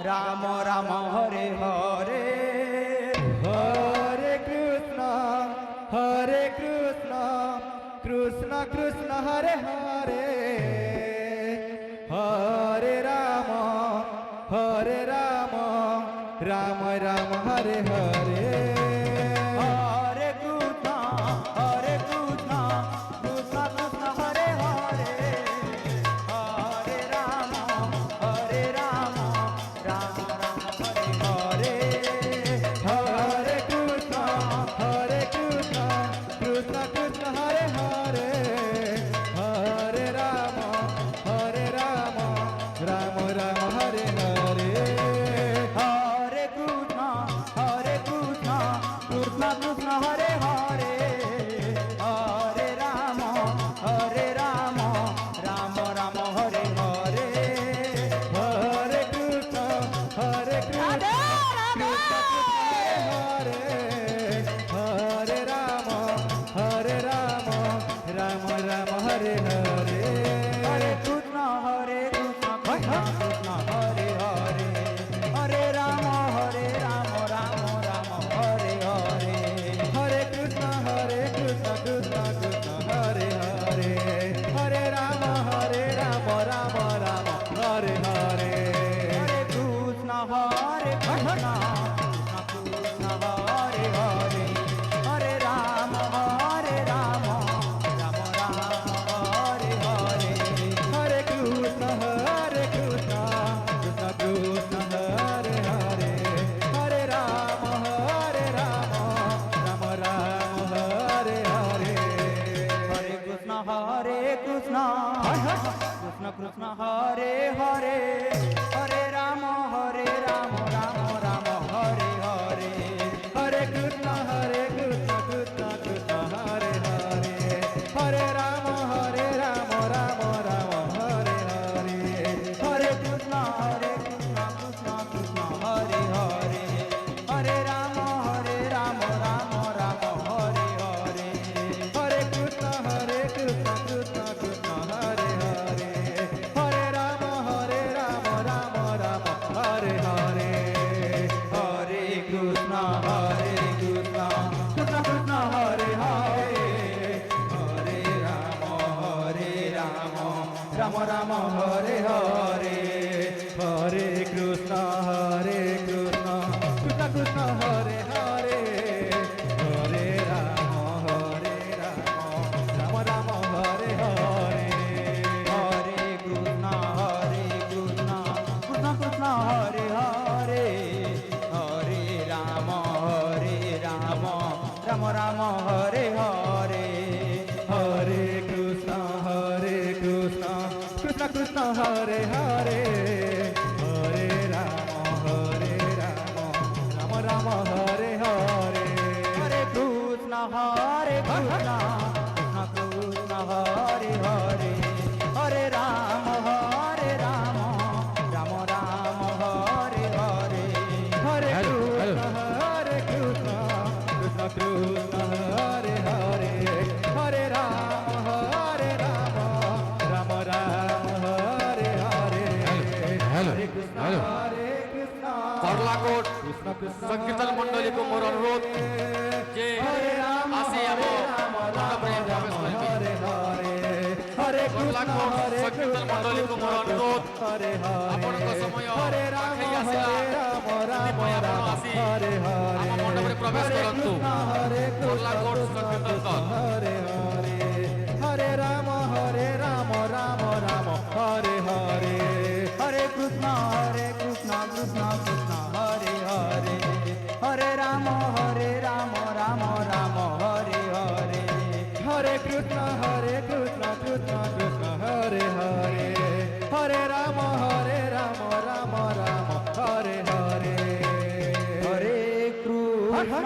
রাম রাম হরে হরে হরে কৃষ্ণ কৃষ্ণ কৃষ্ণ হরে হরে হরে রাম রাম রাম হরে হরে হরে কৃষ্ণ কৃষ্ণ কৃষ্ণ হরে হরে হরে রাম রাম রাম হরে হরে হরে কৃষ্ণ কৃষ্ণ কৃষ্ণ হরে হরে হরে রাম রাম রাম হরে হরে হরে কৃষ্ণ কৃষ্ণ কৃষ্ণ হরে হরে হরে রাম রাম রাম হরে হরে হরে কৃষ্ণ কৃষ্ণ হরে হরে রাম রাম রাম হরে হরে হরে কৃষ্ণ কৃষ্ণ কৃষ্ণ হরে হরে হরে রাম রাম রাম হরে হরে হরে কৃষ্ণ কৃষ্ণ কৃষ্ণ হরে হরে হরে রাম রাম রাম হরে হরে হরে কৃষ্ণ কৃষ্ণ কৃষ্ণ হরে হরে হরে রাম রাম রাম হরে হরে হরে কৃষ্ণ কৃষ্ণ কৃষ্ণ হরে হরে হরে রাম রাম রাম হরে হরে হরে কৃষ্ণ কৃষ্ণ কৃষ্ণ হরে হরে হরে রাম রাম রাম হরে হরে হরে কৃষ্ণ কৃষ্ণ কৃষ্ণ হরে হরে হরে রাম রাম রাম হরে হরে হরে কৃষ্ণ কৃষ্ণ কৃষ্ণ হরে হরে হরে রাম রাম রাম হরে হরে হরে কৃষ্ণ কৃষ্ণ কৃষ্ণ হরে হরে হরে রাম রাম রাম হরে হরে হরে কৃষ্ণ কৃষ্ণ কৃষ্ণ হরে হরে হরে রাম রাম রাম হরে হরে হরে কৃষ্ণ কৃষ্ণ কৃষ্ণ হরে হরে হরে রাম রাম রাম হরে হরে হরে কৃষ্ণ কৃষ্ণ কৃষ্ণ হরে হরে হরে রাম রাম রাম হরে হরে হরে কৃষ্ণ কৃষ্ণ কৃষ্ণ হরে হরে হরে রাম রাম রাম হরে হরে হরে কৃষ্ণ কৃষ্ণ কৃষ্ণ হরে হরে হরে রাম রাম রাম হরে হরে হরে কৃষ্ণ কৃষ্ণ কৃষ্ণ হরে হরে হরে রাম রাম রাম হরে হরে হরে কৃষ্ণ কৃষ্ণ করলাকোট কৃষ্ণ কৃষ্ণ সংকীর্তন মণ্ডলীকে মোর অনুরোধ যে আসি মণ্ডপে প্রবেশ করিবে। হরে হরে হরে কৃষ্ণ সংকীর্তন মণ্ডলীকে মোর অনুরোধ হরে হরে ଆପଣଙ୍କ ସମୟ ହରେ ରାମ ପାଖେଇ ଆସିଲା। ରାମ ସେଥିପାଇଁ ରାମ ଆପଣ ଆସି ହରେ ହରେ ଆମ ମଣ୍ଡପରେ ପ୍ରବେଶ ହରେ କରନ୍ତୁ। କୃଷ୍ଣ ହରେ କରଲାକୋଟ କୃଷ୍ଣ ସଂକୀର୍ତ୍ତନ ଦଳ। ହରେ ହରେ ହରେ ରାମ ରାମ ରାମ ହରେ ହରେ হরে কৃষ্ণ কৃষ্ণ কৃষ্ণ হরে হরে হরে রাম রাম রাম হরে হরে হরে কৃষ্ণ কৃষ্ণ কৃষ্ণ হরে হরে হরে রাম রাম রাম হরে হরে হরে কৃষ্ণ